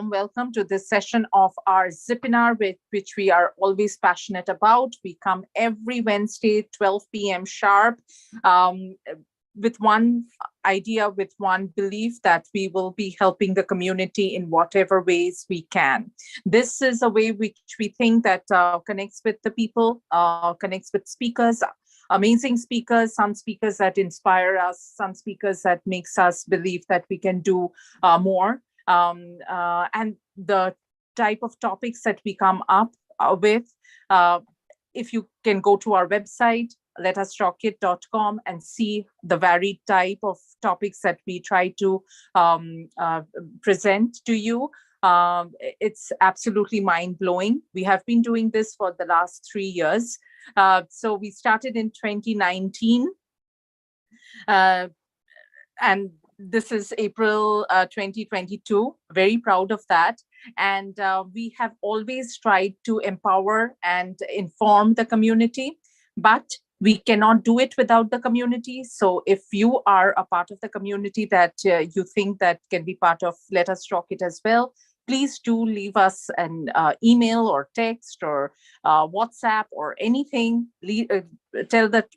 Welcome to this session of our Zipinar, which we are always passionate about. We come every Wednesday, 12 p.m. sharp, um, with one idea, with one belief that we will be helping the community in whatever ways we can. This is a way which we think that connects with the people, connects with speakers, amazing speakers, some speakers that inspire us, some speakers that makes us believe that we can do more. And the type of topics that we come up with, if you can go to our website, letusrockit.com, and see the varied type of topics that we try to present to you. It's absolutely mind-blowing. We have been doing this for the last 3 years. So we started in 2019. And this is April 2022. Very proud of that. And we have always tried to empower and inform the community, but we cannot do it without the community. So if you are a part of the community that you think that can be part of Let Us Rock It as well, please do leave us an email or text or WhatsApp or anything. Tell that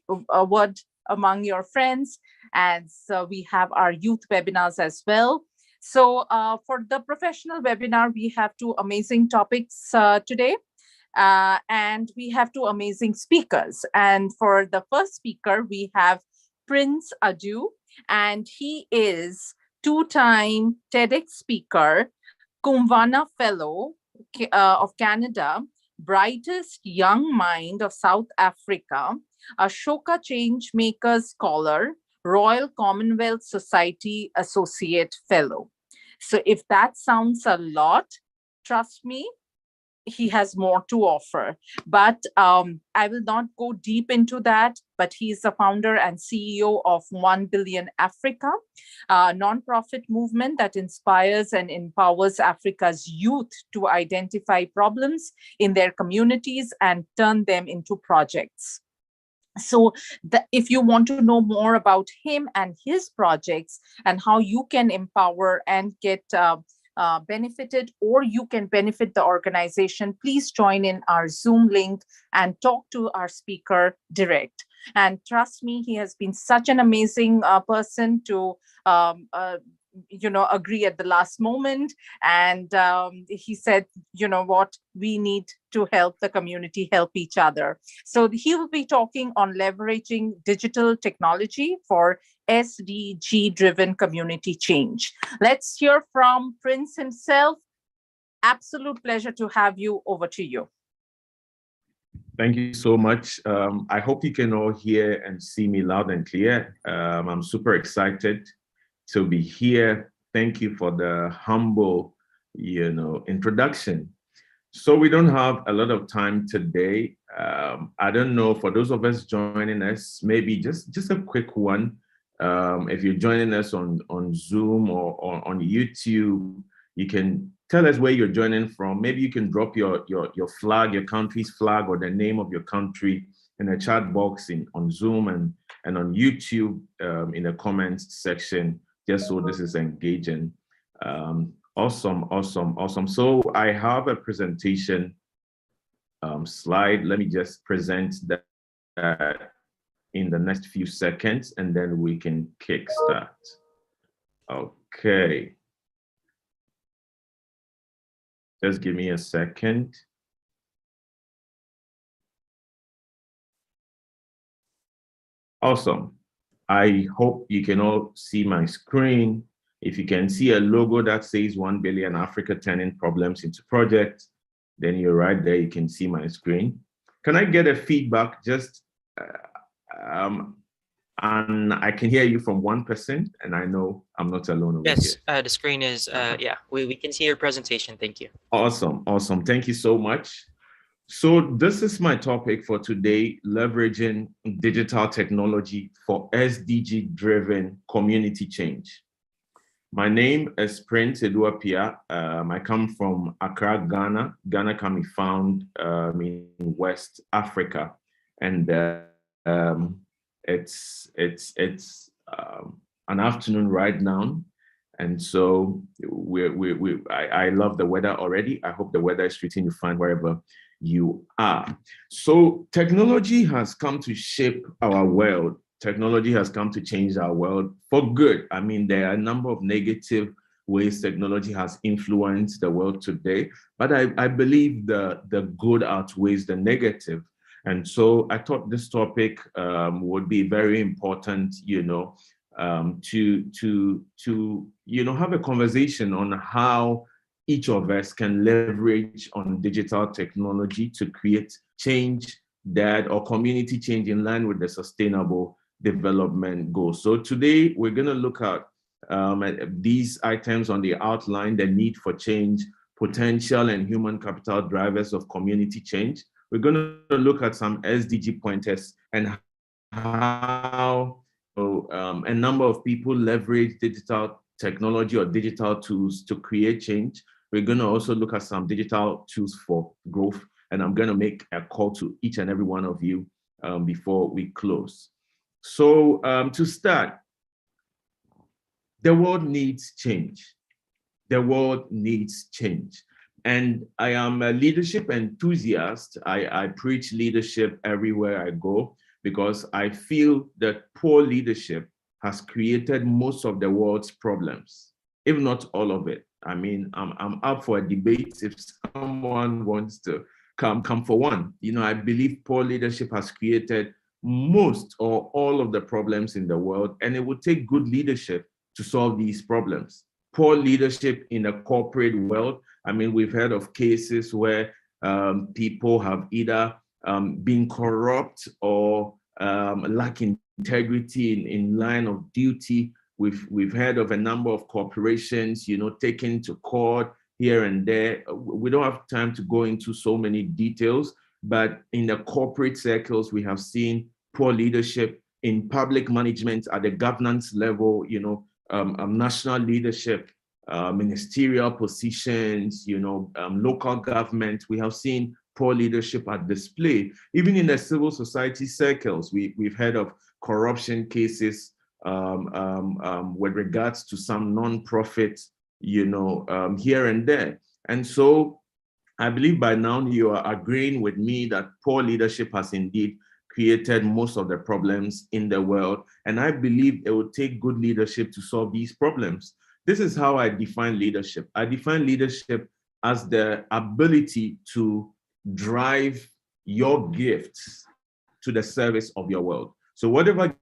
word among your friends. And so we have our youth webinars as well. So for the professional webinar, we have two amazing topics today. And we have two amazing speakers. And for the first speaker, we have Prince Adu, and he is two-time TEDx speaker, Kumvana Fellow of Canada, brightest young mind of South Africa, Ashoka Changemaker Scholar, Royal Commonwealth Society Associate Fellow. So if that sounds a lot, trust me, he has more to offer. But I will not go deep into that, but he is the founder and CEO of 1 Billion Africa, a nonprofit movement that inspires and empowers Africa's youth to identify problems in their communities and turn them into projects. So if you want to know more about him and his projects and how you can empower and get benefited, or you can benefit the organization, please join in our Zoom link and talk to our speaker direct. And trust me, he has been such an amazing person to agree at the last moment. And he said, you know what, we need to help the community help each other. So he will be talking on leveraging digital technology for SDG-driven community change. Let's hear from Prince himself. Absolute pleasure to have you. Over to you. Thank you so much. I hope you can all hear and see me loud and clear. I'm super excited to be here. Thank you for the humble, introduction. So we don't have a lot of time today. I don't know, for those of us joining us, maybe just a quick one. If you're joining us on Zoom or on YouTube, you can tell us where you're joining from. Maybe you can drop your flag, your country's flag, or the name of your country in the chat box on Zoom and on YouTube in the comments section, just so this is engaging. Awesome. So I have a presentation slide. Let me just present that in the next few seconds, and then we can kickstart. Okay. Just give me a second. Awesome. I hope you can all see my screen. If you can see a logo that says 1 Billion Africa turning problems into projects, then you're right there, you can see my screen. Can I get a feedback? Just, and I can hear you from 1%, and I know I'm not alone over yes, here. The screen is, yeah, we can see your presentation. Thank you. Awesome. Thank you so much. So this is my topic for today, leveraging digital technology for SDG-driven community change. My name is Prince Eduapia. I come from Accra, Ghana. Ghana can be found in West Africa, and it's an afternoon right now, And so I love the weather already. I hope the weather is treating you fine wherever you are. So technology has come to shape our world. Technology has come to change our world for good. I mean, there are a number of negative ways technology has influenced the world today, but I believe the good outweighs the negative. And so I thought this topic would be very important, to have a conversation on how each of us can leverage on digital technology to create change or community change in line with the sustainable development goals. So today we're going to look at these items on the outline: the need for change, potential and human capital drivers of community change. We're going to look at some SDG pointers and how a number of people leverage digital technology or digital tools to create change. We're going to also look at some digital tools for growth, and I'm going to make a call to each and every one of you before we close. So to start, the world needs change. The world needs change. And I am a leadership enthusiast. I preach leadership everywhere I go because I feel that poor leadership has created most of the world's problems, if not all of it. I mean, I'm up for a debate if someone wants to come for one. I believe poor leadership has created most or all of the problems in the world, and it would take good leadership to solve these problems. Poor leadership in the corporate world. I mean, we've heard of cases where people have either been corrupt or lack integrity in line of duty. We've heard of a number of corporations, taken to court here and there. We don't have time to go into so many details, but in the corporate circles, we have seen poor leadership in public management at the governance level, national leadership, ministerial positions, local government. We have seen poor leadership at display. Even in the civil society circles, we've heard of corruption cases with regards to some non-profits, here and there. And so I believe by now you are agreeing with me that poor leadership has indeed created most of the problems in the world. And I believe it will take good leadership to solve these problems. This is how I define leadership. I define leadership as the ability to drive your gifts to the service of your world. So whatever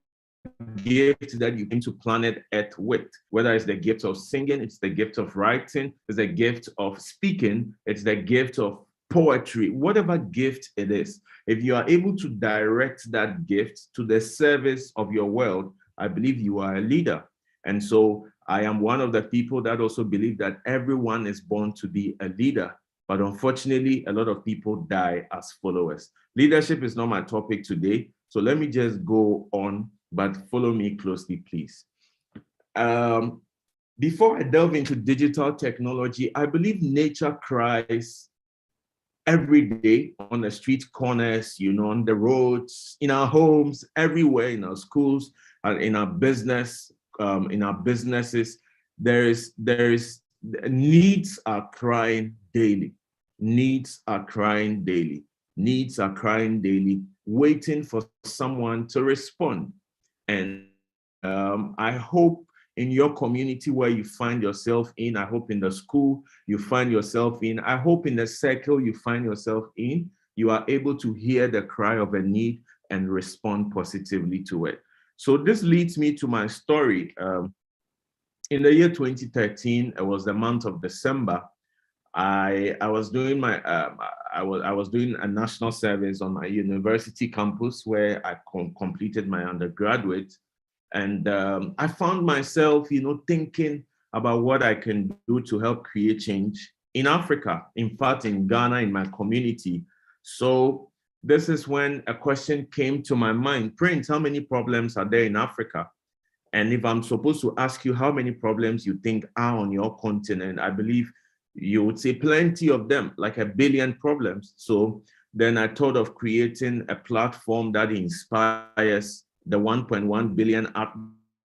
gift that you came to planet Earth with, whether it's the gift of singing, it's the gift of writing, it's the gift of speaking, it's the gift of poetry, whatever gift it is, if you are able to direct that gift to the service of your world, I believe you are a leader. And so I am one of the people that also believe that everyone is born to be a leader. But unfortunately, a lot of people die as followers. Leadership is not my topic today, so let me just go on, but follow me closely, please. Before I delve into digital technology, I believe nature cries every day on the street corners, on the roads, in our homes, everywhere, in our schools, in our businesses. There is needs are crying daily. Needs are crying daily. Needs are crying daily, waiting for someone to respond. And I hope in your community where you find yourself in, I hope in the school you find yourself in, I hope in the circle you find yourself in, you are able to hear the cry of a need and respond positively to it. So this leads me to my story. In the year 2013, it was the month of December. I was doing I was doing a national service on my university campus where I completed my undergraduate. And I found myself, thinking about what I can do to help create change in Africa, in fact, in Ghana, in my community. So this is when a question came to my mind: Prince, how many problems are there in Africa? And if I'm supposed to ask you how many problems you think are on your continent, I believe you would say plenty of them, like 1 billion problems. So then I thought of creating a platform that inspires the 1.1 billion,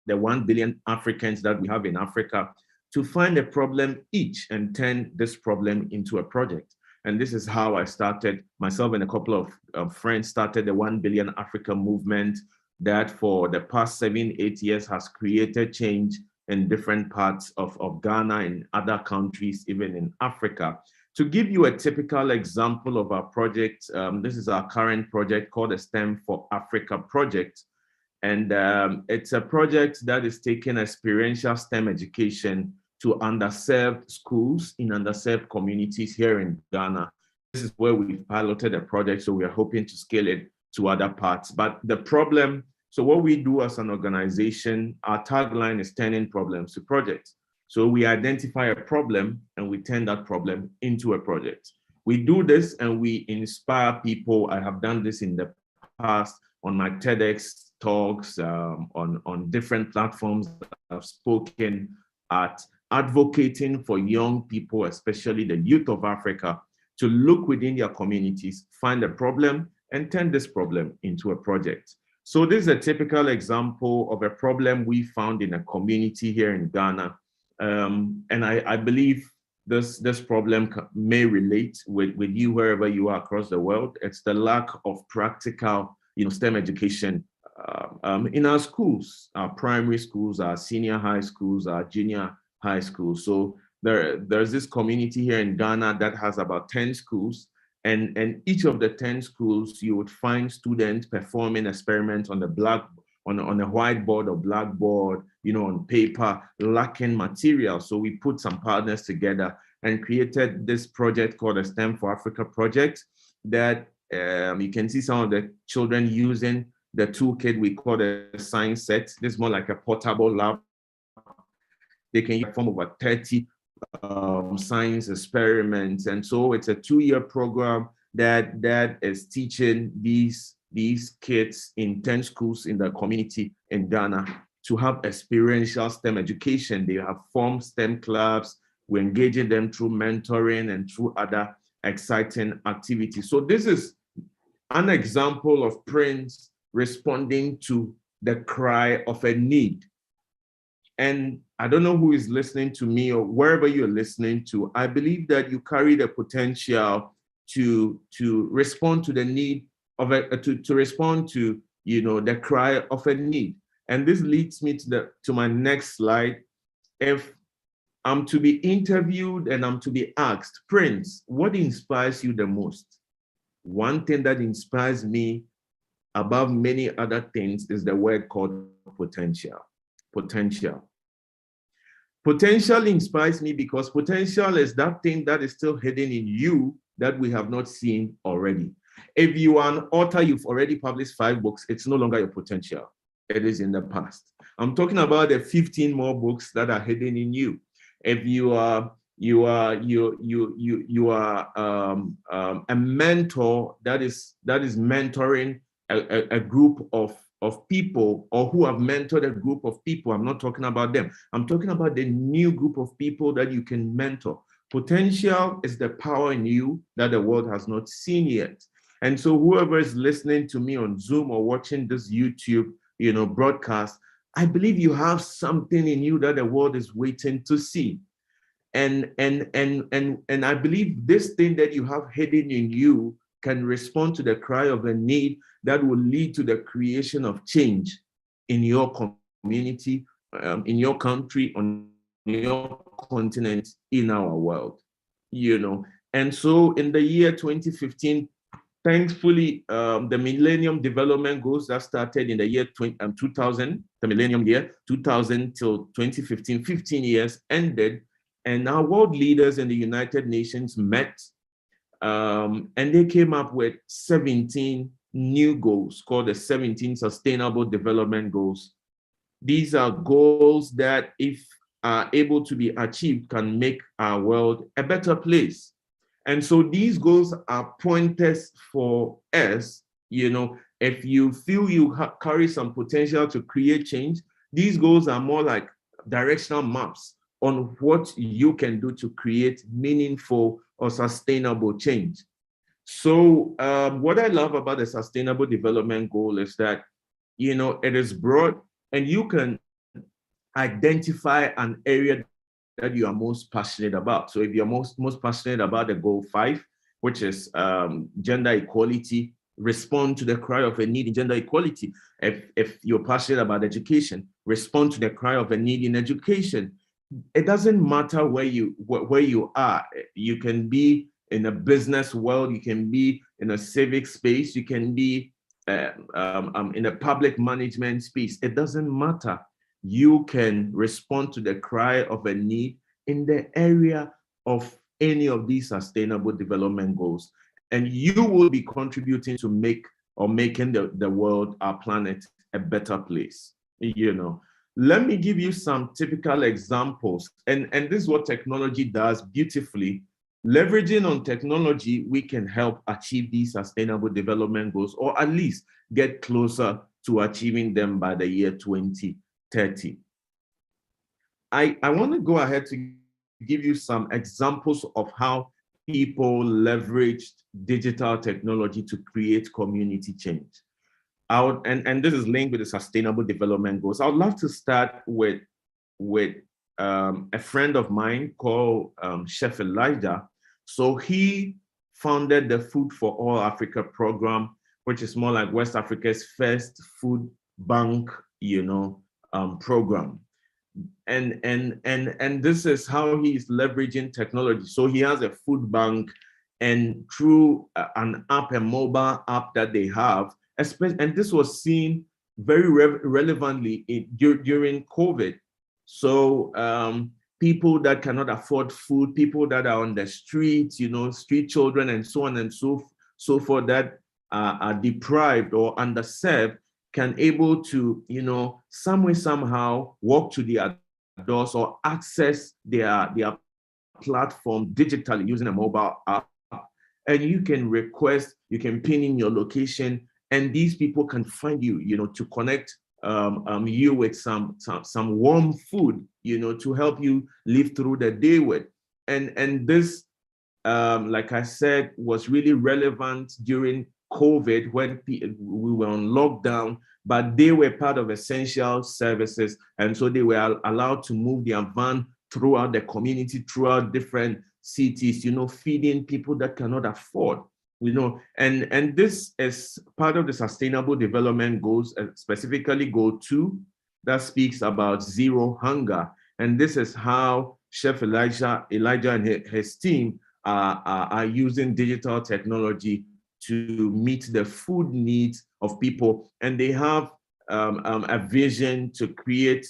the 1 billion Africans that we have in Africa, to find a problem each and turn this problem into a project. And this is how I started. Myself and a couple of friends started the 1 Billion Africa movement that for the past 7-8 years has created change in different parts of Ghana and other countries, even in Africa. To give you a typical example of our project, this is our current project called the STEM for Africa project. And it's a project that is taking experiential STEM education to underserved schools in underserved communities here in Ghana. This is where we've piloted a project, so we are hoping to scale it to other parts. But the problem, so what we do as an organization, our tagline is turning problems to projects. So we identify a problem and we turn that problem into a project. We do this and we inspire people. I have done this in the past on my TEDx talks, on different platforms that I've spoken at, advocating for young people, especially the youth of Africa, to look within their communities, find a problem, and turn this problem into a project. So this is a typical example of a problem we found in a community here in Ghana. And I believe this problem may relate with you wherever you are across the world. It's the lack of practical, STEM education in our schools, our primary schools, our senior high schools, our junior high schools. So there's this community here in Ghana that has about 10 schools, and each of the 10 schools, you would find students performing experiments on the on a whiteboard or blackboard, on paper, lacking material. So we put some partners together and created this project called the STEM for Africa project that you can see some of the children using the toolkit we call the science set. This is more like a portable lab. They can perform over 30 science experiments. And so it's a 2-year program that is teaching these kids in 10 schools in the community in Ghana to have experiential STEM education. They have formed STEM clubs. We're engaging them through mentoring and through other exciting activities. So this is an example of Prince responding to the cry of a need. And I don't know who is listening to me or wherever you're listening to, I believe that you carry the potential to respond to the need of to respond to the cry of a need. And this leads me to my next slide. If I'm to be interviewed and I'm to be asked, Prince, what inspires you the most? One thing that inspires me above many other things is the word called potential. Potential. Potential inspires me because potential is that thing that is still hidden in you that we have not seen already. If you are an author, you've already published 5 books, it's no longer your potential. It is in the past. I'm talking about the 15 more books that are hidden in you. If you are a mentor that is mentoring a group of people, or who have mentored a group of people, I'm not talking about them. I'm talking about the new group of people that you can mentor. Potential is the power in you that the world has not seen yet. And so whoever is listening to me on Zoom or watching this YouTube, broadcast, I believe you have something in you that the world is waiting to see. And I believe this thing that you have hidden in you can respond to the cry of a need that will lead to the creation of change in your community, in your country, on your continent, in our world, And so in the year 2015, thankfully, the Millennium Development Goals that started in the year 2000, the Millennium year, 2000 till 2015, 15 years ended, and our world leaders in the United Nations met, and they came up with 17 new goals called the 17 Sustainable Development Goals. These are goals that, if are able to be achieved, can make our world a better place. And so these goals are pointers for us. If you feel you carry some potential to create change, these goals are more like directional maps on what you can do to create meaningful or sustainable change. So what I love about the Sustainable Development Goal is that, it is broad and you can identify an area that you are most passionate about. So if you're most passionate about the goal 5, which is gender equality, respond to the cry of a need in gender equality. If you're passionate about education, respond to the cry of a need in education. It doesn't matter where you are. You can be in a business world, you can be in a civic space, you can be in a public management space. It doesn't matter. You can respond to the cry of a need in the area of any of these sustainable development goals. And you will be contributing to making the world, our planet, a better place. Let me give you some typical examples. And this is what technology does beautifully. Leveraging on technology, we can help achieve these sustainable development goals, or at least get closer to achieving them by the year 2030. I want to go ahead to give you some examples of how people leveraged digital technology to create community change. And this is linked with the sustainable development goals. I would love to start with a friend of mine called Chef Elijah. So he founded the Food for All Africa program, which is more like West Africa's first food bank, program. And this is how he is leveraging technology. So he has a food bank, and through an app, a mobile app that they have, and this was seen very relevantly during COVID. So people that cannot afford food, people that are on the streets, street children and so on and so forth, that are deprived or underserved, can able to, some way, somehow walk to their doors or access their platform digitally using a mobile app. And you can request, you can pin in your location, and these people can find you, to connect you with some warm food, to help you live through the day with. And this, like I said, was really relevant during COVID when we were on lockdown, but they were part of essential services. And so they were allowed to move their van throughout the community, throughout different cities, feeding people that cannot afford, and this is part of the sustainable development goals, specifically goal 2, that speaks about zero hunger. And this is how Chef Elijah and his team are using digital technology to meet the food needs of people. And they have a vision to create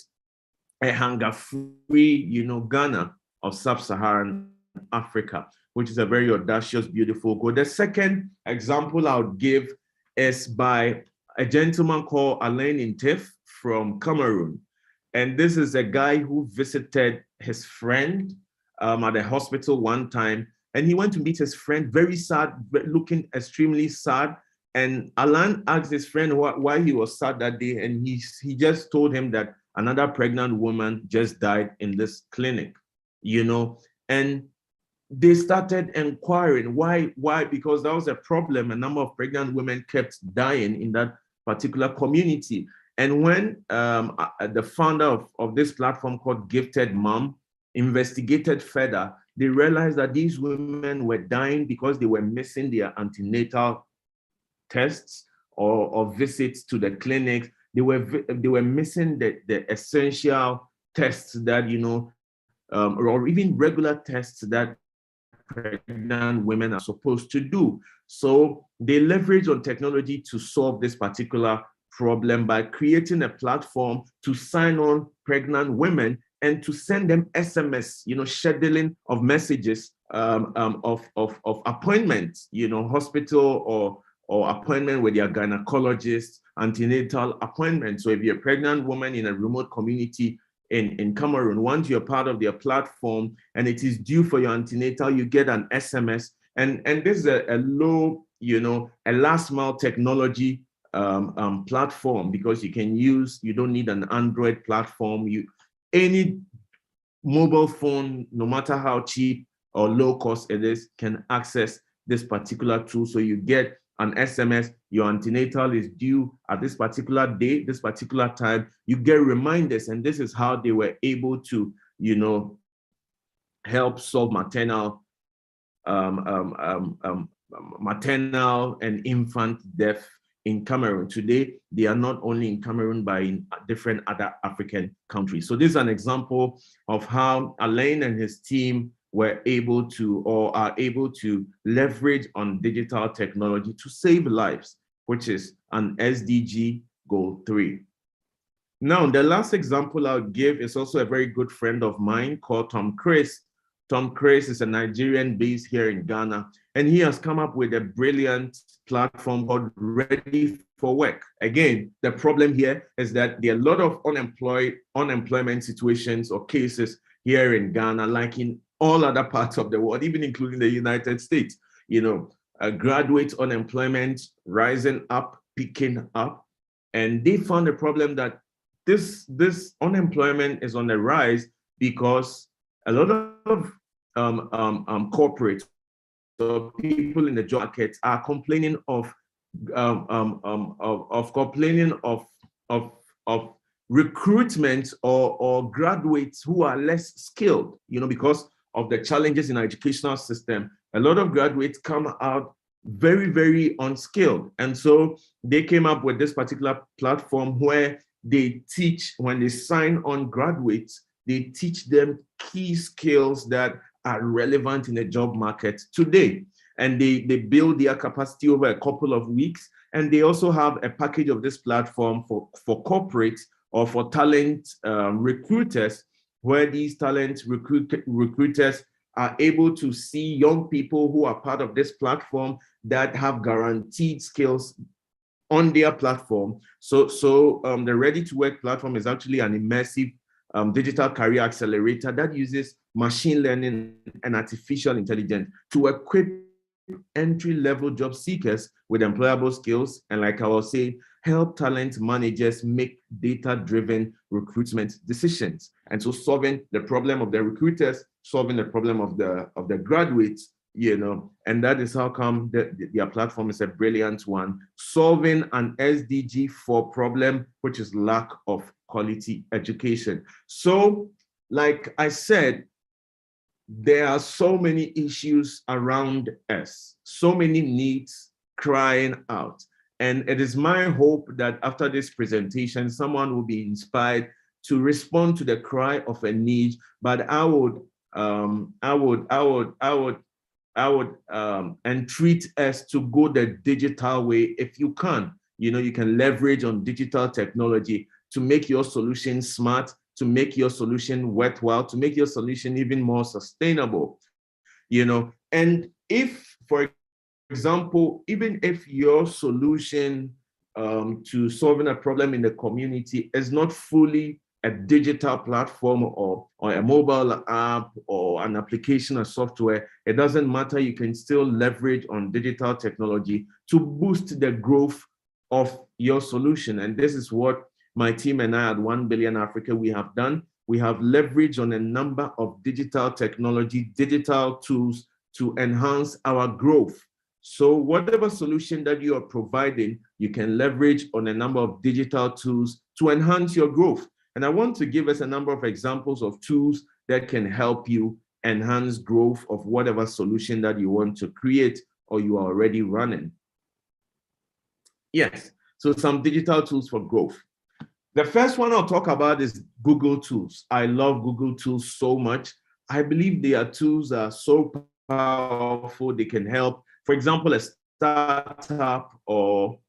a hunger-free, Ghana of sub-Saharan Africa, which is a very audacious, beautiful goal. The second example I would give is by a gentleman called Alain Intif from Cameroon. And this is a guy who visited his friend at a hospital one time. And he went to meet his friend, very sad, looking extremely sad. And Alain asked his friend why he was sad that day. And he just told him that another pregnant woman just died in this clinic, and they started inquiring why, because that was a problem. A number of pregnant women kept dying in that particular community. And when the founder of this platform called Gifted Mom investigated further, they realized that these women were dying because they were missing their antenatal tests or visits to the clinics. They were missing the essential tests that, or even regular tests that pregnant women are supposed to do. So they leverage on technology to solve this particular problem by creating a platform to sign on pregnant women and to send them SMS, scheduling of messages of appointments, hospital or appointment with your gynecologist, antenatal appointment. So if you're a pregnant woman in a remote community in Cameroon, once you're part of their platform and it is due for your antenatal, you get an SMS. And this is a low, a last mile technology platform, because you don't need an Android platform. Any mobile phone, no matter how cheap or low cost it is, can access this particular tool. So you get an SMS, your antenatal is due at this particular date, this particular time. You get reminders, and this is how they were able to, help solve maternal and infant death in Cameroon. Today, they are not only in Cameroon, but in different other African countries. So this is an example of how Alain and his team were able to, or are able to, leverage on digital technology to save lives, which is an SDG goal 3. Now, the last example I'll give is also a very good friend of mine called Tom Chris. Tom Chris is a Nigerian based here in Ghana, and he has come up with a brilliant platform called Ready for Work. Again, the problem here is that there are a lot of unemployment situations or cases here in Ghana, like in all other parts of the world, even including the United States. You know, graduate unemployment rising up, picking up, and they found a problem that this unemployment is on the rise because a lot of corporates or people in the job market are complaining of recruitment or graduates who are less skilled, you know, because of the challenges in our educational system. A lot of graduates come out very, very unskilled. And so they came up with this particular platform where they teach, when they sign on graduates, they teach them key skills that are relevant in the job market today. And they build their capacity over a couple of weeks. And they also have a package of this platform for corporates or for talent recruiters, where these talent recruiters are able to see young people who are part of this platform that have guaranteed skills on their platform. So the Ready to Work platform is actually an immersive digital career accelerator that uses machine learning and artificial intelligence to equip entry-level job seekers with employable skills, and, like I was saying, help talent managers make data-driven recruitment decisions. And so solving the problem of the recruiters, solving the problem of the graduates, you know, and that is how come their platform is a brilliant one, solving an SDG 4 problem, which is lack of quality education. So, like I said, there are so many issues around us, so many needs crying out. And it is my hope that after this presentation, someone will be inspired to respond to the cry of a need. But I would entreat us to go the digital way if you can. You know, you can leverage on digital technology to make your solution smart, to make your solution worthwhile, to make your solution even more sustainable, you know. And if, for example, even if your solution to solving a problem in the community is not fully a digital platform or a mobile app or an application or software, it doesn't matter. You can still leverage on digital technology to boost the growth of your solution. And this is what my team and I at 1 Billion Africa, we have done. We have leveraged on a number of digital technology, digital tools to enhance our growth. So whatever solution that you are providing, you can leverage on a number of digital tools to enhance your growth. And I want to give us a number of examples of tools that can help you enhance growth of whatever solution that you want to create or you are already running. Yes, so some digital tools for growth. The first one I'll talk about is Google Tools. I love Google Tools so much. I believe their tools are so powerful. They can help, for example, a startup or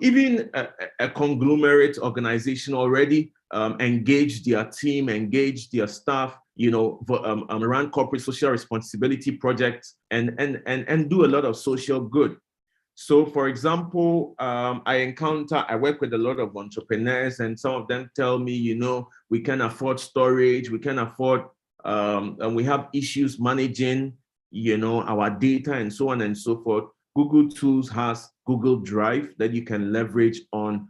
even a conglomerate organization already engage their team, engage their staff, you know, run corporate social responsibility projects and do a lot of social good. So, for example, I work with a lot of entrepreneurs, and some of them tell me, you know, we can afford storage, we can afford, and we have issues managing, you know, our data and so on and so forth. Google Tools has Google Drive that you can leverage on.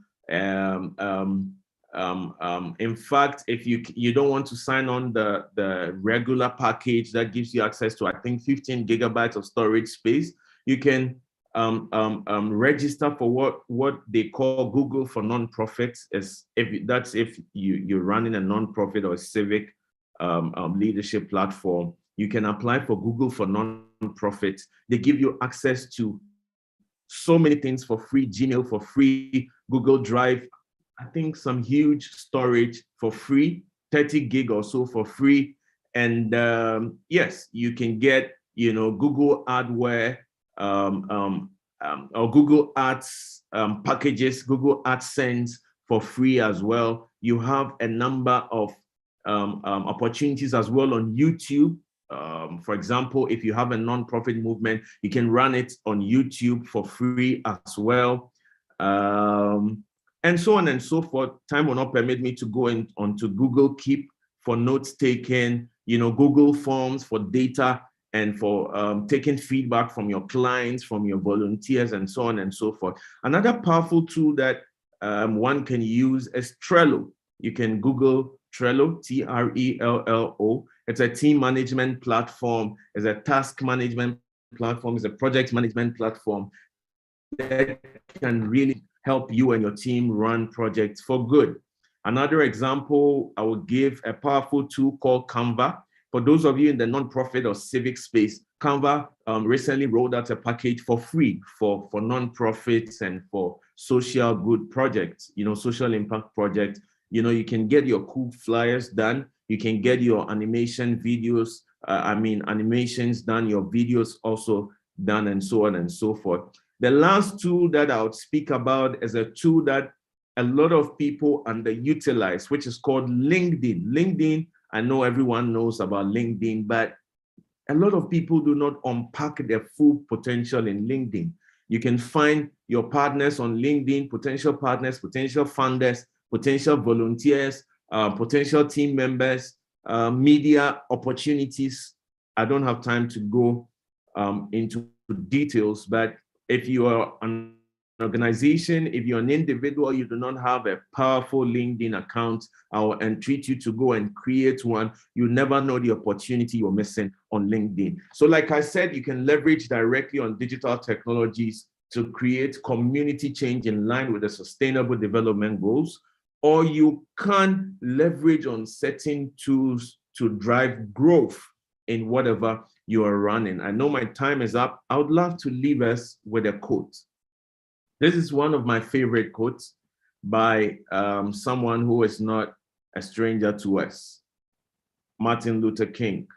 In fact, if you don't want to sign on the regular package that gives you access to, I think, 15 gigabytes of storage space, you can register for what they call Google for nonprofits. If you're running a nonprofit or a civic leadership platform. You can apply for Google for non-profits. They give you access to so many things for free: Gmail for free, Google Drive, I think some huge storage for free, 30 gig or so for free. And yes, you can get, Google Adware or Google Ads packages, Google AdSense for free as well. You have a number of opportunities as well on YouTube. For example, if you have a nonprofit movement, you can run it on YouTube for free as well. And so on and so forth. Time will not permit me to go onto Google Keep for notes taken, Google Forms for data and for taking feedback from your clients, from your volunteers, and so on and so forth. Another powerful tool that one can use is Trello. You can Google Trello, Trello. It's a team management platform, it's a task management platform, it's a project management platform that can really help you and your team run projects for good. Another example, I will give a powerful tool called Canva. For those of you in the nonprofit or civic space, Canva recently rolled out a package for free for nonprofits and for social good projects, social impact projects. You can get your cool flyers done. You can get your animation videos, animations done, your videos also done, and so on and so forth. The last tool that I would speak about is a tool that a lot of people underutilize, which is called LinkedIn. LinkedIn, I know everyone knows about LinkedIn, but a lot of people do not unpack their full potential in LinkedIn. You can find your partners on LinkedIn, potential partners, potential funders, potential volunteers, potential team members, media opportunities. I don't have time to go into details, but if you are an organization, if you're an individual, you do not have a powerful LinkedIn account, I will entreat you to go and create one. You never know the opportunity you're missing on LinkedIn. So like I said, you can leverage directly on digital technologies to create community change in line with the Sustainable Development Goals, or you can leverage on certain tools to drive growth in whatever you are running. I know my time is up. I would love to leave us with a quote. This is one of my favorite quotes by someone who is not a stranger to us, Martin Luther King.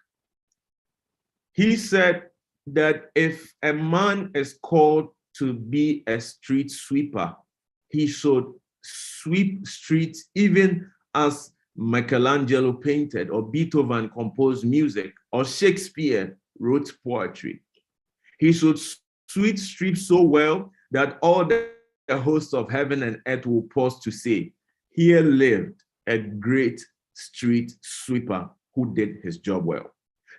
He said that if a man is called to be a street sweeper, he should sweep streets even as Michelangelo painted, or Beethoven composed music, or Shakespeare wrote poetry. He should sweep streets so well that all the hosts of heaven and earth will pause to say, here lived a great street sweeper who did his job well.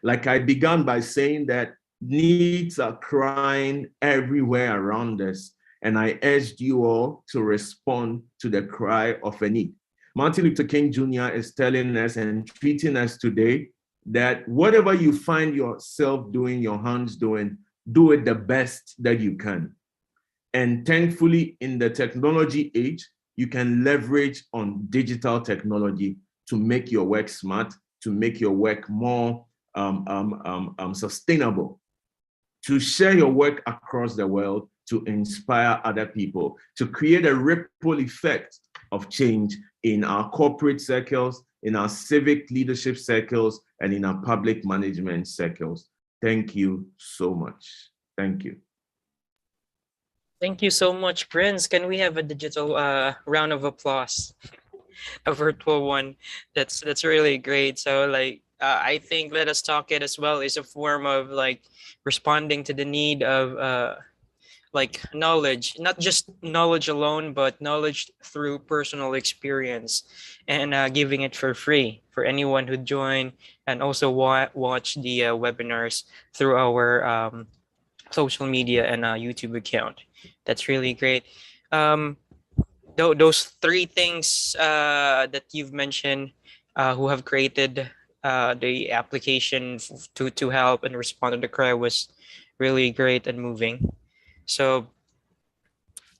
Like I began by saying that needs are crying everywhere around us, and I urged you all to respond to the cry of a need. Martin Luther King Jr. is telling us and treating us today that whatever you find yourself doing, your hands doing, do it the best that you can. And thankfully, in the technology age, you can leverage on digital technology to make your work smart, to make your work more sustainable, to share your work across the world, to inspire other people, to create a ripple effect of change in our corporate circles, in our civic leadership circles, and in our public management circles. Thank you so much. Thank you. Thank you so much, Prince. Can we have a digital round of applause? A virtual one. That's really great. So I think Let Us Talk It as well is a form of responding to the need of knowledge, not just knowledge alone, but knowledge through personal experience, and giving it for free for anyone who join and also watch the webinars through our social media and YouTube account. That's really great. Those three things that you've mentioned, who have created the application to help and respond to the cry, was really great and moving. So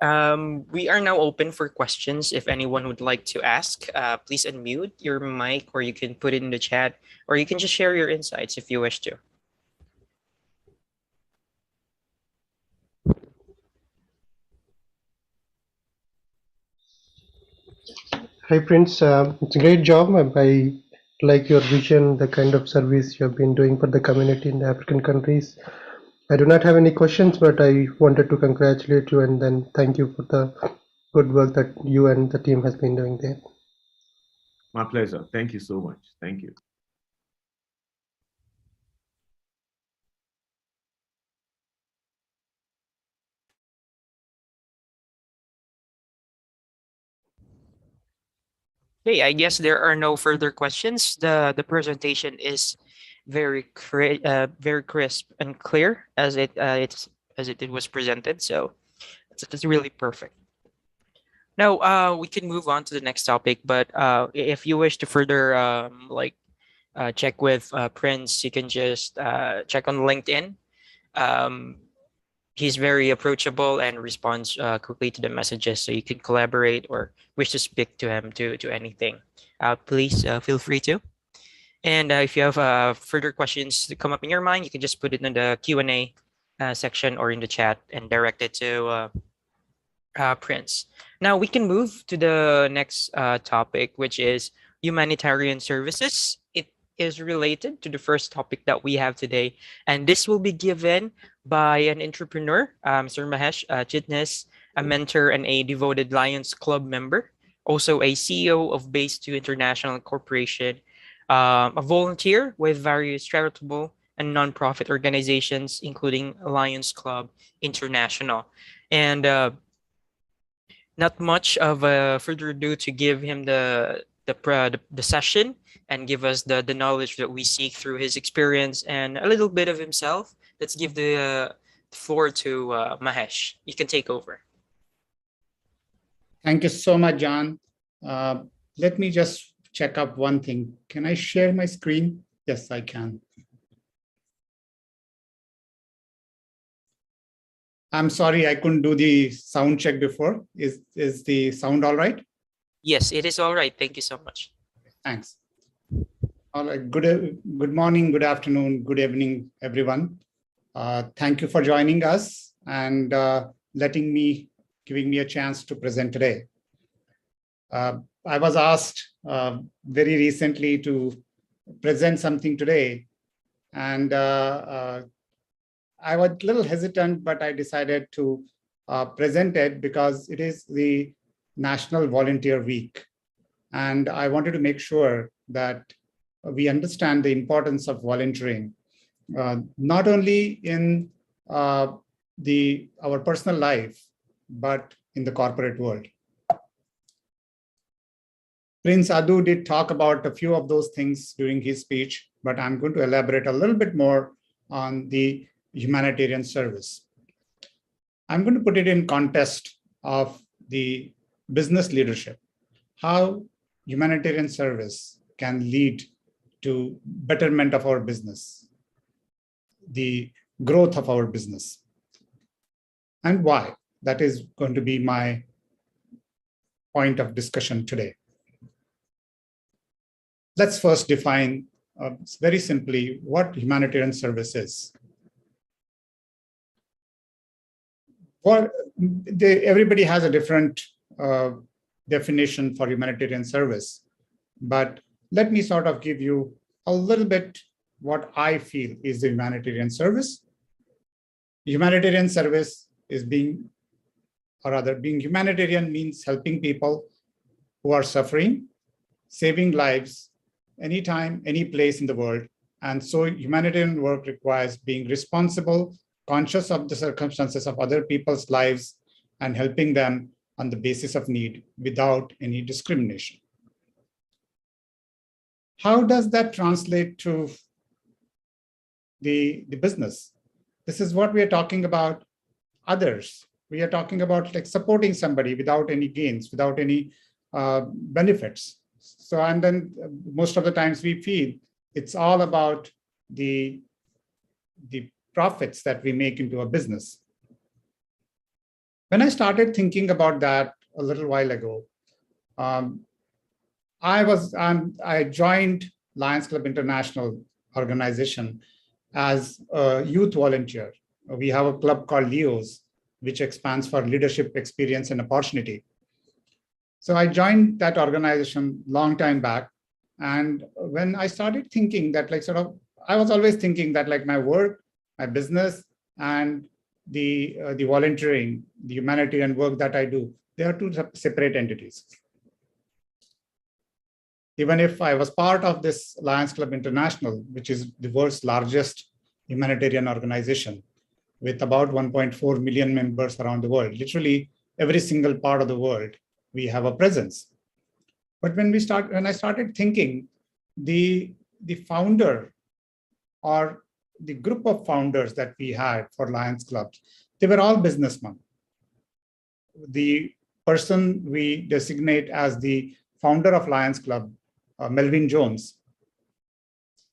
We are now open for questions. If anyone would like to ask, please unmute your mic, or you can put it in the chat, or you can just share your insights if you wish to. Hi, Prince. It's a great job. I like your vision, the kind of service you have been doing for the community in the African countries. I do not have any questions, but I wanted to congratulate you and then thank you for the good work that you and the team has been doing there. My pleasure. Thank you so much. Thank you. Okay, I guess there are no further questions. The presentation is very crisp and clear as it was presented. So it's really perfect. Now we can move on to the next topic. But if you wish to further check with Prince, you can just check on LinkedIn. He's very approachable and responds quickly to the messages, so you can collaborate or wish to speak to him to anything. Please feel free to. And if you have further questions that come up in your mind, you can just put it in the Q&A section or in the chat and direct it to Prince. Now we can move to the next topic, which is humanitarian services. It is related to the first topic that we have today, and this will be given by an entrepreneur, Mr. Mahesh Chitnis, a mentor and a devoted Lions Club member, also a CEO of Base 2 International Corporation, a volunteer with various charitable and nonprofit organizations, including Lions Club International. And not much of a further ado to give him the session and give us the knowledge that we seek through his experience and a little bit of himself. Let's give the floor to Mahesh. You can take over. Thank you so much, John. Let me just check up one thing. Can I share my screen? Yes, I can. I'm sorry, I couldn't do the sound check before. Is the sound all right? Yes, it is all right. Thank you so much. Thanks. All right. Good morning, good afternoon, good evening, everyone. Thank you for joining us and giving me a chance to present today. I was asked very recently to present something today, and I was a little hesitant, but I decided to present it because it is the National Volunteer Week. And I wanted to make sure that we understand the importance of volunteering, not only in our personal life, but in the corporate world. Prince Adu did talk about a few of those things during his speech, but I'm going to elaborate a little bit more on the humanitarian service. I'm going to put it in context of the business leadership, how humanitarian service can lead to betterment of our business, the growth of our business, and why. That is going to be my point of discussion today. Let's first define very simply what humanitarian service is. Everybody has a different definition for humanitarian service, but let me sort of give you a little bit what I feel is the humanitarian service. Humanitarian service is being humanitarian means helping people who are suffering, saving lives, anytime, any place in the world. And so humanitarian work requires being responsible, conscious of the circumstances of other people's lives, and helping them on the basis of need without any discrimination. How does that translate to the business? This is what we are talking about others. We are talking about like supporting somebody without any gains, without any benefits. So, and then most of the times we feel it's all about the profits that we make into a business. When I started thinking about that a little while ago, I joined Lions Club International organization as a youth volunteer. We have a club called LEOs, which expands for leadership experience and opportunity. So I joined that organization long time back. And when I started thinking that I was always thinking that my work, my business, and the volunteering, the humanitarian work that I do, they are two separate entities. Even if I was part of this Lions Club International, which is the world's largest humanitarian organization with about 1.4 million members around the world, literally every single part of the world, we have a presence. But when I started thinking, the founder or the group of founders that we had for Lions Clubs, they were all businessmen. The person we designate as the founder of Lions Club, Melvin Jones,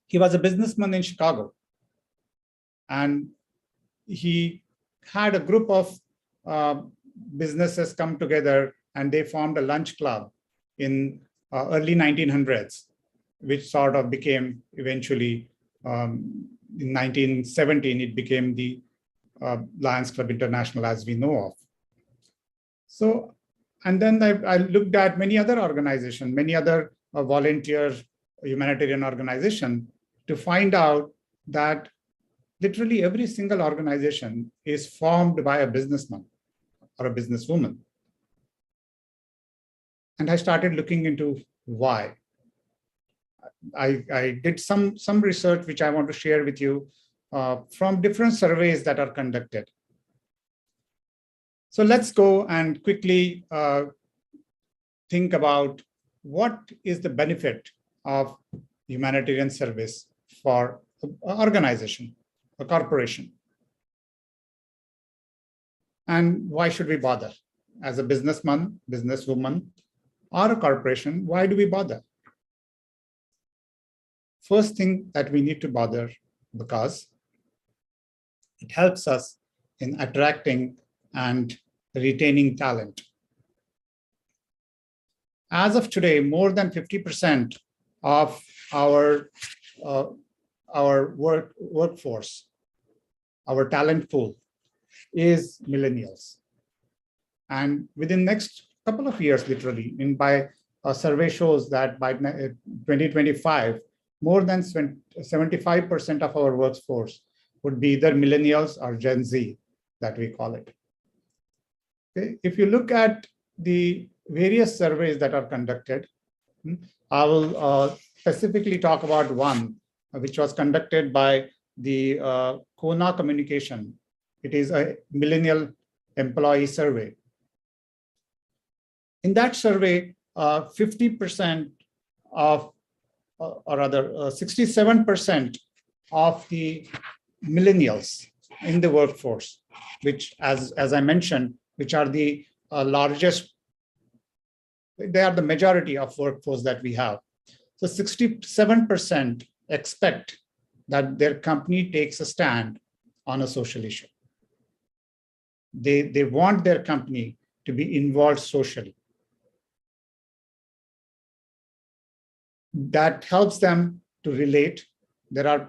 he was a businessman in Chicago. And he had a group of businesses come together and they formed a lunch club in early 1900s, which sort of became eventually, in 1917, it became the Lions Club International as we know of. So, and then I looked at many other organizations, many other volunteer humanitarian organizations to find out that literally every single organization is formed by a businessman or a businesswoman. And I started looking into why. I did some research, which I want to share with you from different surveys that are conducted. So let's go and quickly think about what is the benefit of humanitarian service for an organization, a corporation. And why should we bother? As a businessman, businesswoman, or a corporation, why do we bother? First thing that we need to bother, because it helps us in attracting and retaining talent. As of today, more than 50% of our workforce, our talent pool, is millennials. And within next couple of years, literally, by a survey shows that by 2025, more than 75% of our workforce would be either millennials or Gen Z, that we call it. Okay. If you look at the various surveys that are conducted, I will specifically talk about one, which was conducted by the Kona Communication. It is a millennial employee survey. In that survey, 50% of, or rather 67% of the millennials in the workforce, which as I mentioned, which are the largest, they are the majority of workforce that we have. So 67% expect that their company takes a stand on a social issue. They want their company to be involved socially. That helps them to relate. There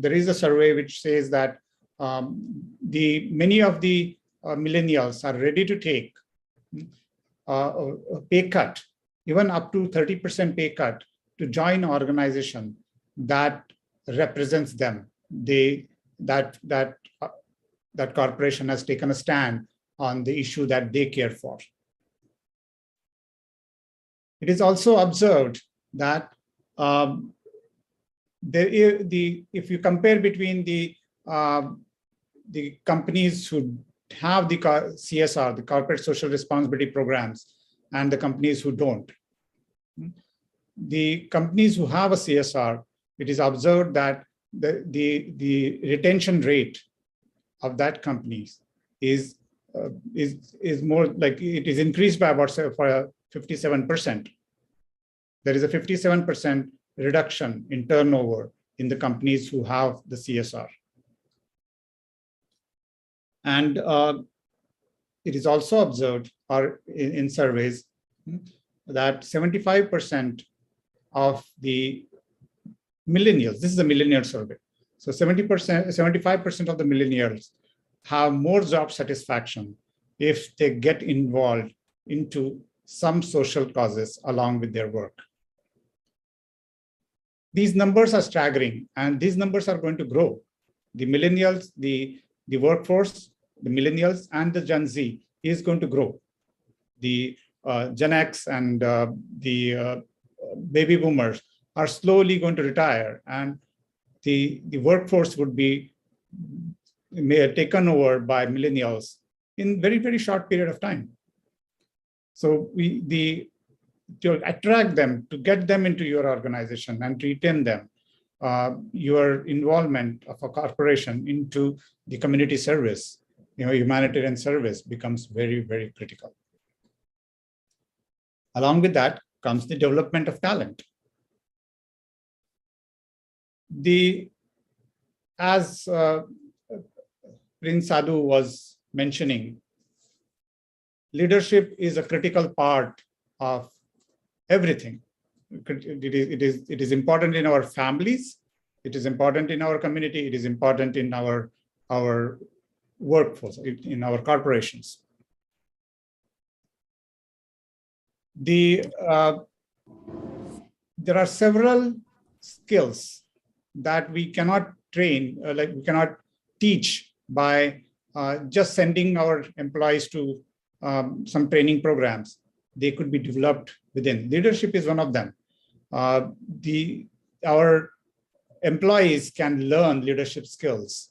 is a survey which says that many of the millennials are ready to take a pay cut, even up to 30% pay cut, to join an organization that represents them. That corporation has taken a stand on the issue that they care for. It is also observed that if you compare between the companies who have the CSR, the corporate social responsibility programs, and the companies who don't, the companies who have a CSR, it is observed that the retention rate of that companies is more like it is increased by about 57%. There is a 57% reduction in turnover in the companies who have the CSR. And it is also observed or in surveys that 75% of the millennials, this is a millennial survey, so 75% of the millennials have more job satisfaction if they get involved into some social causes along with their work. These numbers are staggering, and these numbers are going to grow. The millennials, the workforce, the millennials and the Gen Z is going to grow. The Gen X and the baby boomers are slowly going to retire, and the workforce would be taken over by millennials in very, very short period of time. So to attract them, to get them into your organization and retain them, your involvement of a corporation into the community service, humanitarian service becomes very, very critical. Along with that comes the development of talent. As Prince Sadhu was mentioning, leadership is a critical part of everything. It is important in our families, it is important in our community, it is important in our workforce, in our corporations. There are several skills that we cannot train, we cannot teach by just sending our employees to some training programs. They could be developed within. Leadership is one of them. Our employees can learn leadership skills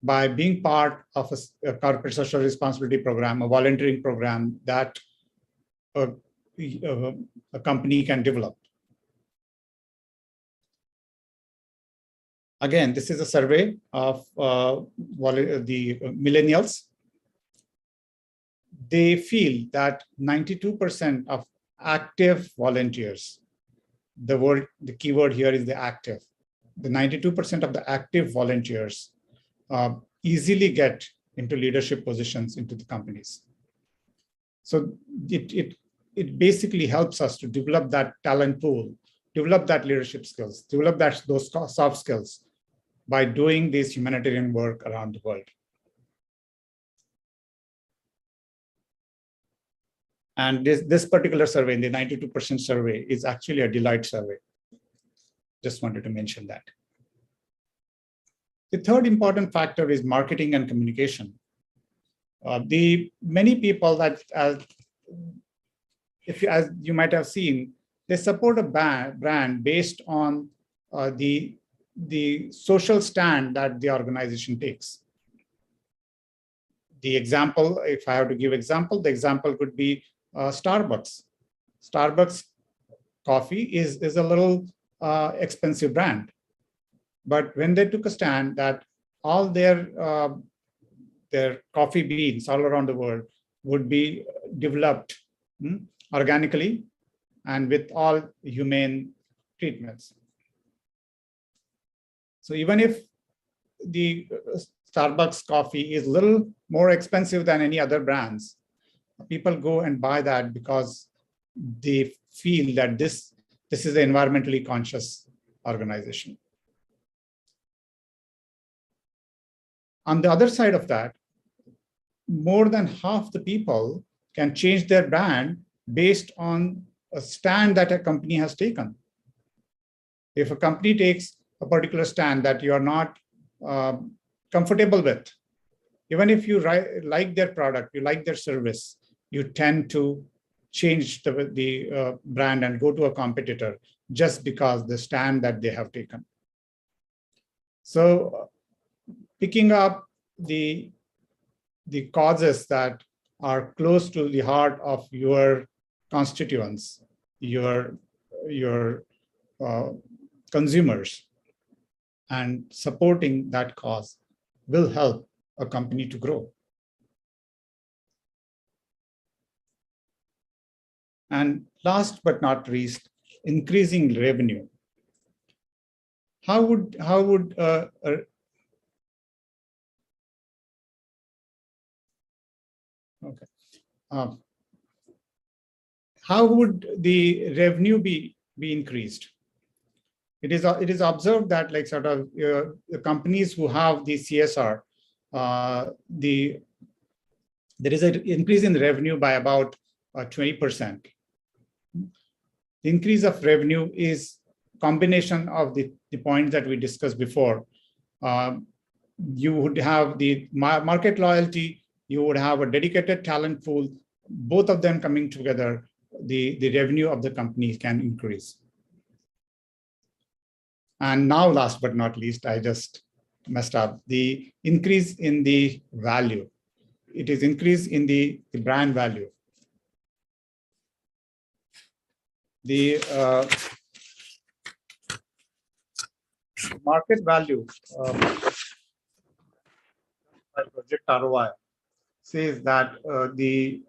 by being part of a corporate social responsibility program, a volunteering program that a company can develop. Again, this is a survey of the millennials. They feel that 92% of active volunteers, the keyword here is the active. The 92% of the active volunteers easily get into leadership positions into the companies. So it basically helps us to develop that talent pool, develop that leadership skills, develop those soft skills by doing this humanitarian work around the world. And this particular survey, the 92% survey, is actually a Deloitte survey. Just wanted to mention that. The third important factor is marketing and communication. Many people that, as you might have seen, they support a brand based on the social stand that the organization takes. The example, if I have to give example, the example could be Starbucks. Starbucks coffee is a little expensive brand, but when they took a stand that all their coffee beans all around the world would be developed organically and with all humane treatments. So even if the Starbucks coffee is a little more expensive than any other brands, people go and buy that because they feel that this is an environmentally conscious organization. On the other side of that, more than half the people can change their brand based on a stand that a company has taken. If a company takes a particular stand that you are not comfortable with, even if you like their product, you like their service, you tend to change the brand and go to a competitor just because the stand that they have taken. So picking up the causes that are close to the heart of your constituents, your consumers, and supporting that cause will help a company to grow. And last but not least, increasing revenue. How would Okay. How would the revenue be increased? It is observed that like sort of the companies who have the CSR, there is an increase in revenue by about 20%. The increase of revenue is combination of the points that we discussed before. You would have the market loyalty, you would have a dedicated talent pool, both of them coming together, the revenue of the company can increase. And now, last but not least, I just messed up, the increase in the value. It is increase in the brand value. The market value by Project ROI says that the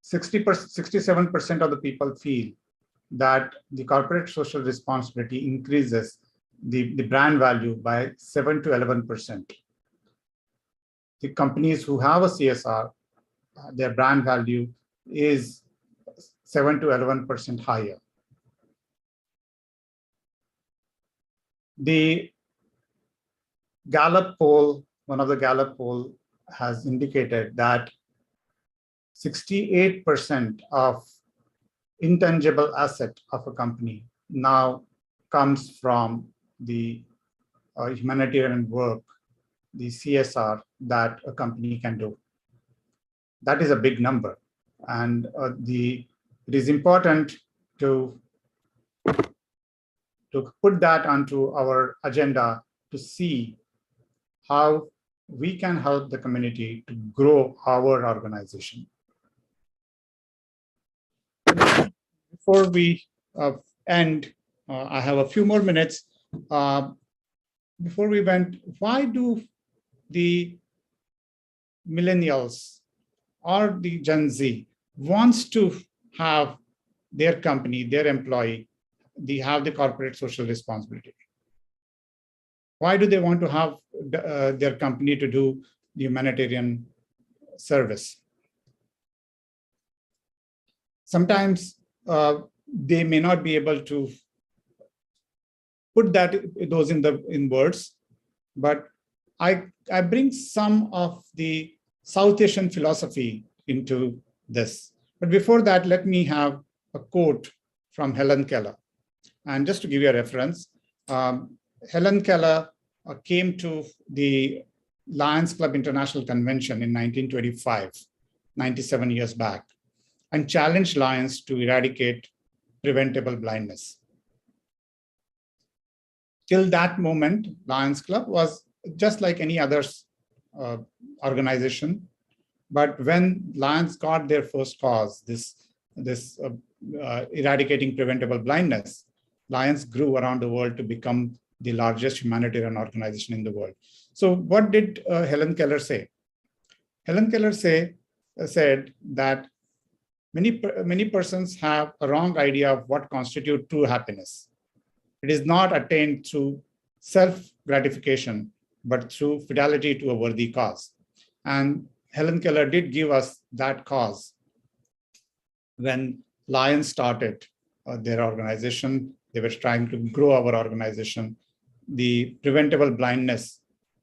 67% of the people feel that the corporate social responsibility increases the brand value by 7 to 11%. The companies who have a CSR, their brand value is 7 to 11% higher. The Gallup poll, one of the Gallup poll has indicated that 68% of intangible asset of a company now comes from the humanitarian work, the CSR that a company can do. That is a big number. And it is important to put that onto our agenda to see how we can help the community to grow our organization. Before we end, I have a few more minutes. Before we went, why do the millennials or the Gen Z wants to have their company, their employee, they have the corporate social responsibility? Why do they want to have their company to do the humanitarian service? Sometimes they may not be able to put those in words, but I bring some of the South Asian philosophy into this. But before that, let me have a quote from Helen Keller. And just to give you a reference, Helen Keller came to the Lions Club International Convention in 1925, 97 years back, and challenged Lions to eradicate preventable blindness. Till that moment, Lions Club was just like any other organization. But when Lions got their first cause, this eradicating preventable blindness, Lions grew around the world to become the largest humanitarian organization in the world. So what did Helen Keller say? Helen Keller said that many persons have a wrong idea of what constitutes true happiness. It is not attained through self-gratification, but through fidelity to a worthy cause. And Helen Keller did give us that cause. When Lions started their organization, they were trying to grow our organization. The preventable blindness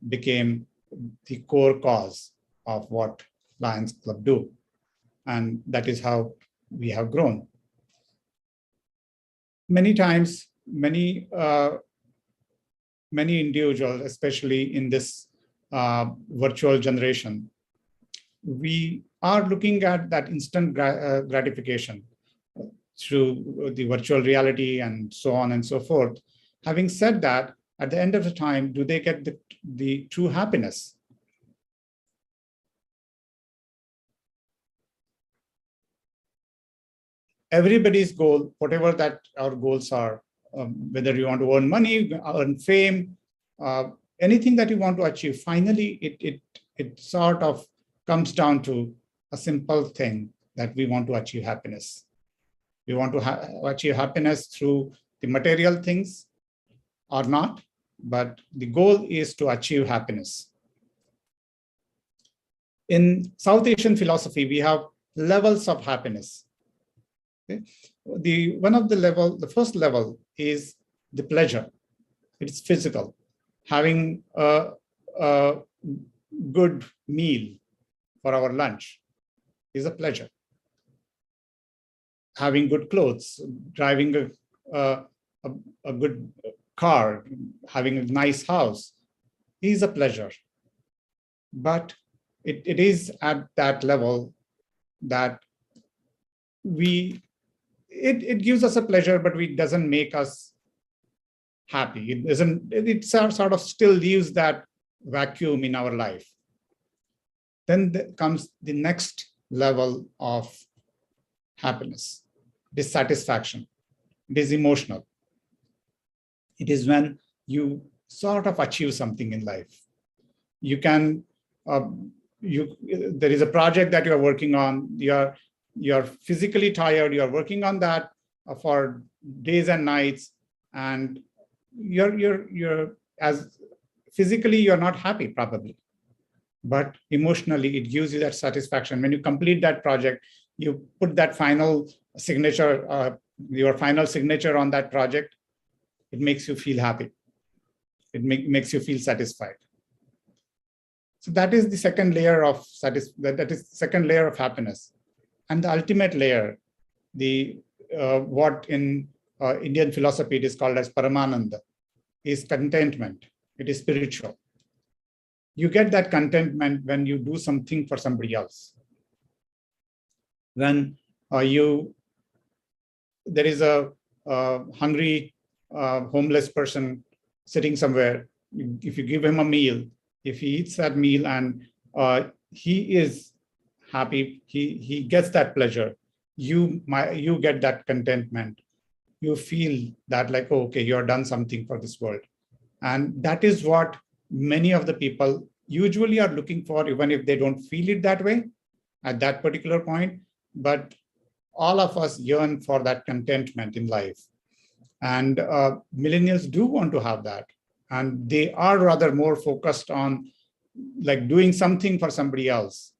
became the core cause of what Lions Club do. And that is how we have grown. Many times, many individuals, especially in this virtual generation, we are looking at that instant gratification through the virtual reality and so on and so forth. Having said that, at the end of the time, do they get the true happiness? Everybody's goal, whatever that our goals are, whether you want to earn money, earn fame, anything that you want to achieve, finally, it sort of comes down to a simple thing that we want to achieve happiness. We want to achieve happiness through the material things or not, but the goal is to achieve happiness. In South Asian philosophy, we have levels of happiness. Okay? The first level is the pleasure. It's physical. Having a good meal for our lunch is a pleasure. Having good clothes, driving a good car, having a nice house is a pleasure. But it is at that level that it gives us a pleasure, but it doesn't make us happy. It sort of still leaves that vacuum in our life. Then comes the next level of happiness, dissatisfaction. It is emotional. It is when you sort of achieve something in life. You can, there is a project that you are working on. You're physically tired. You are working on that for days and nights, and you're as physically you're not happy probably, but emotionally it gives you that satisfaction. When you complete that project, you put that final signature, your final signature on that project, it makes you feel happy. It makes you feel satisfied. So that is the second layer of that is the second layer of happiness. And the ultimate layer, what in Indian philosophy it is called as Paramananda, is contentment. It is spiritual. You get that contentment when you do something for somebody else. When there is a hungry homeless person sitting somewhere, if you give him a meal, if he eats that meal and he is happy, he gets that pleasure, you get that contentment. You feel that like, oh, okay, you're done something for this world. And that is what many of the people usually are looking for, even if they don't feel it that way at that particular point. But all of us yearn for that contentment in life. And millennials do want to have that. And they are rather more focused on like doing something for somebody else.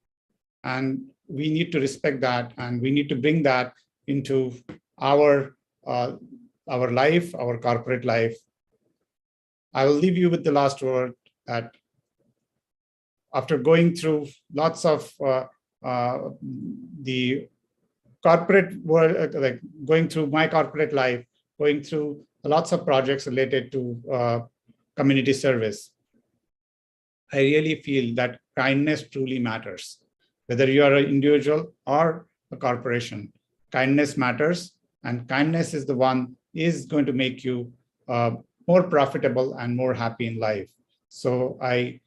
And we need to respect that, and we need to bring that into our life, our corporate life. I will leave you with the last word that after going through lots of the corporate world, like going through my corporate life, going through lots of projects related to community service, I really feel that kindness truly matters. Whether you are an individual or a corporation, kindness matters, and kindness is the one is going to make you more profitable and more happy in life. So I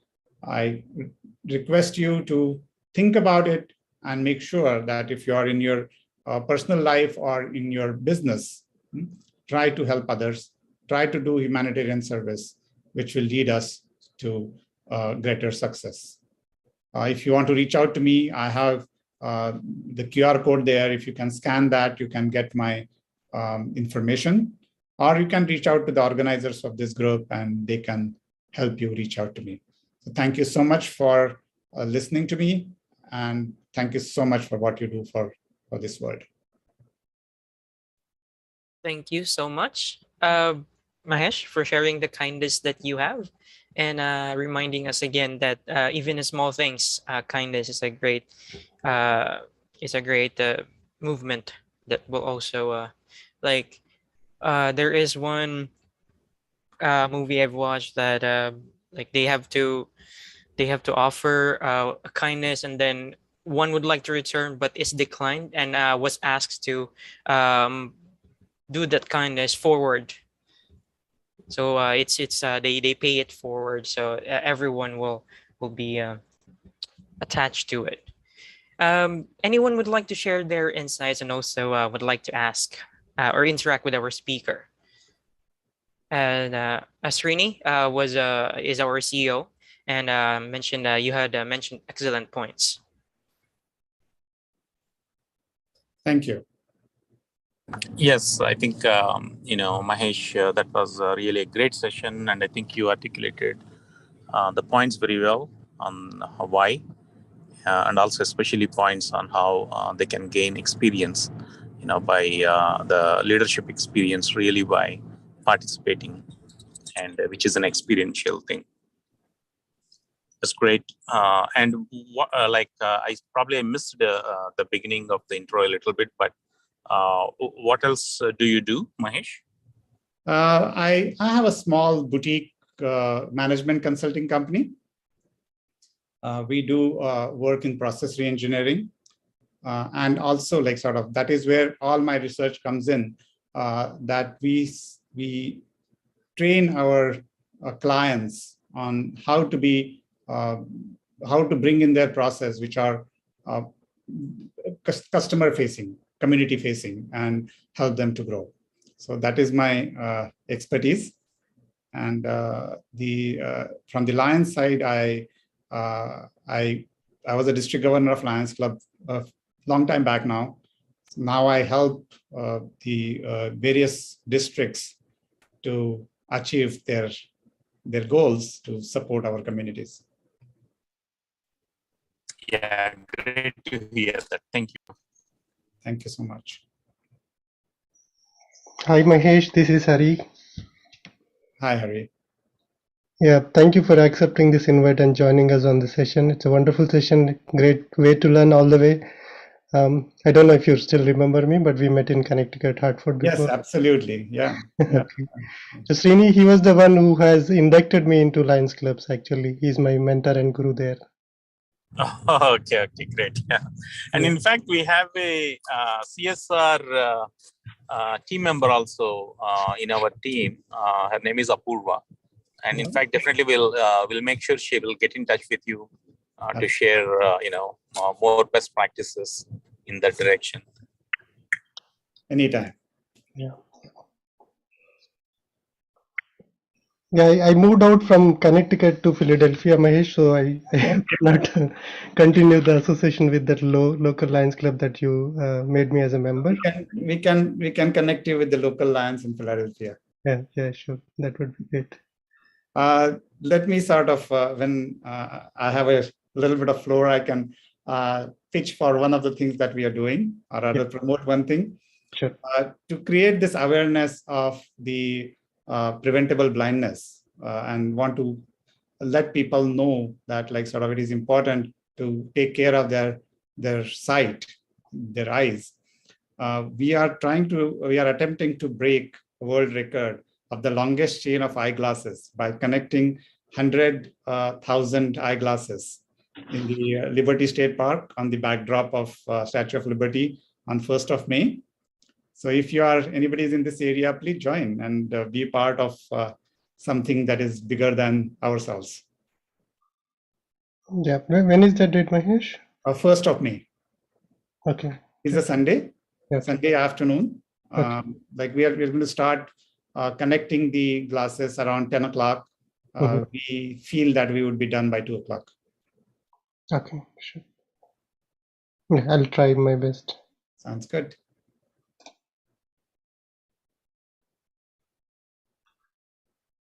request you to think about it and make sure that if you are in your personal life or in your business, try to help others, try to do humanitarian service, which will lead us to greater success. If you want to reach out to me, I have the QR code there. If you can scan that, you can get my information, or you can reach out to the organizers of this group and they can help you reach out to me. So thank you so much for listening to me, and thank you so much for what you do for this world. Thank you so much, Mahesh, for sharing the kindness that you have, and reminding us again that even in small things, kindness is a great movement that will also there is one movie I've watched that like they have to offer a kindness, and then one would like to return but is declined, and was asked to do that kindness forward. So they pay it forward, so everyone will be attached to it. Anyone would like to share their insights and also would like to ask or interact with our speaker? And Srini is our CEO, and mentioned you had mentioned excellent points. Thank you. Yes, I think, Mahesh, that was really a great session. And I think you articulated the points very well on why. and also especially points on how they can gain experience, by the leadership experience really by participating, and which is an experiential thing. That's great. And I probably missed the beginning of the intro a little bit, but what else do you do, Mahesh? I have a small boutique management consulting company. We do work in process reengineering, and also that is where all my research comes in. That we train our clients on how to bring in their process, which are customer facing, community facing, and help them to grow. So that is my expertise. And from the Lions side, I was a district governor of Lions Club a long time back now. Now I help the various districts to achieve their goals to support our communities. Yeah, great to hear that. Thank you. Thank you so much. Hi Mahesh, this is Hari. Hi, Hari. Yeah, thank you for accepting this invite and joining us on the session. It's a wonderful session, great way to learn all the way. I don't know if you still remember me, but we met in Connecticut, Hartford before. Yes, absolutely. Yeah. Okay. So Srini, he was the one who has inducted me into Lions Clubs, actually. He's my mentor and guru there. Oh, okay, great. Yeah. And in fact, we have a CSR team member also in our team. Her name is Apurva. And in fact, definitely we'll make sure she will get in touch with you to share, more best practices in that direction. Anytime. Yeah. Yeah, I moved out from Connecticut to Philadelphia, Mahesh, so I cannot continue the association with that local Lions Club that you made me as a member. We can connect you with the local Lions in Philadelphia. Yeah, sure. That would be great. Let me sort of, when I have a little bit of floor, I can pitch for one of the things that we are doing, or rather promote one thing. Sure. To create this awareness of the preventable blindness, and want to let people know that it is important to take care of their sight, their eyes. We are attempting to break a world record of the longest chain of eyeglasses by connecting 100,000 eyeglasses in the Liberty State Park on the backdrop of Statue of Liberty on 1st of May. So if anybody is in this area, please join and be part of something that is bigger than ourselves. Yeah, when is that date, Mahesh? 1st of May. Okay. It's a Sunday, Okay. Sunday afternoon. Okay. We're going to start connecting the glasses around 10 o'clock. We feel that we would be done by 2 o'clock. Okay, sure. Yeah, I'll try my best. Sounds good.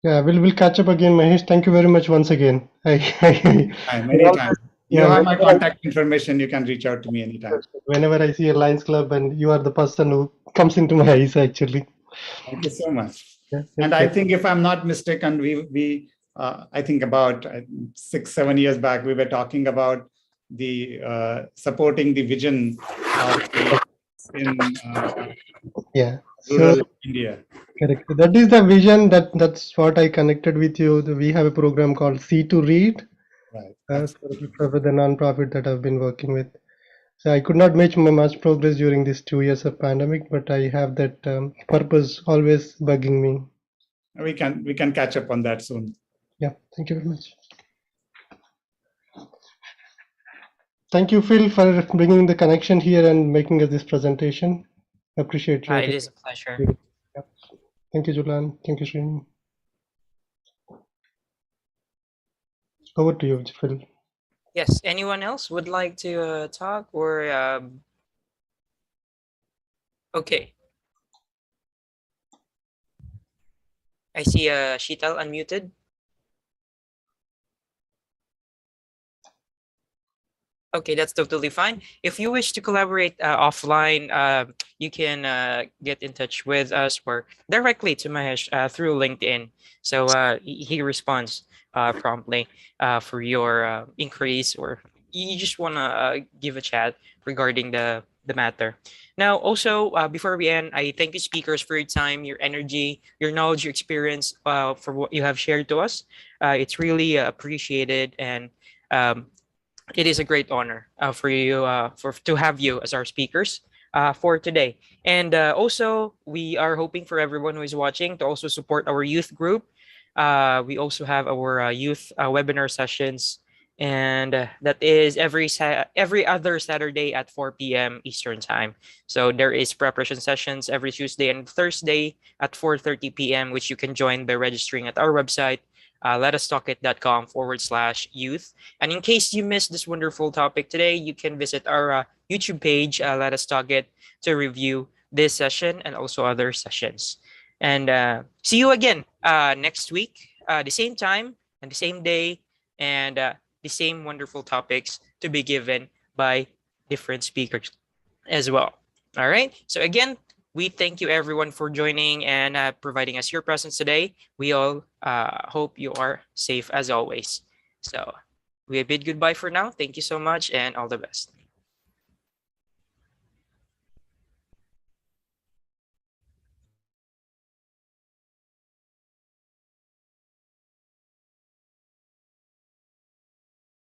Yeah, we'll catch up again, Mahesh. Thank you very much once again. Anytime. You have my contact information. You can reach out to me anytime. Whenever I see a Lions Club, and you are the person who comes into my eyes, actually. Thank you so much. Yeah, and I think, if I'm not mistaken, I think about 6-7 years back, we were talking about the supporting the vision in rural India. Correct. That is the vision. That's what I connected with you. We have a program called C to Read. Right. For the nonprofit that I've been working with. So I could not make much progress during these 2 years of pandemic, but I have that purpose always bugging me. We can catch up on that soon. Yeah. Thank you very much. Thank you, Phil, for bringing the connection here and making us this presentation. Appreciate it. It is a pleasure. Yeah. Thank you, Julan. Thank you, Srini. Over to you, Phil. Yes. Anyone else would like to talk or? Okay. I see Sheetal unmuted. Okay, that's totally fine. If you wish to collaborate offline, you can get in touch with us or directly to Mahesh through LinkedIn. So he responds promptly for your inquiries, or you just want to give a chat regarding the matter. Now, also, before we end, I thank you speakers for your time, your energy, your knowledge, your experience, for what you have shared to us. It's really appreciated, and um, it is a great honor for you for to have you as our speakers for today. And also, we are hoping for everyone who is watching to also support our youth group. We also have our youth webinar sessions, and that is every other Saturday at 4 p.m. Eastern time. So there is preparation sessions every Tuesday and Thursday at 4:30 p.m., which you can join by registering at our website, letustalkit.com/youth. And in case you missed this wonderful topic today, you can visit our YouTube page, Let Us Talk It, to review this session and also other sessions. And see you again next week, the same time and the same day, and the same wonderful topics to be given by different speakers as well. All right. So again, we thank you everyone for joining and providing us your presence today. We all hope you are safe as always. So we bid goodbye for now. Thank you so much and all the best.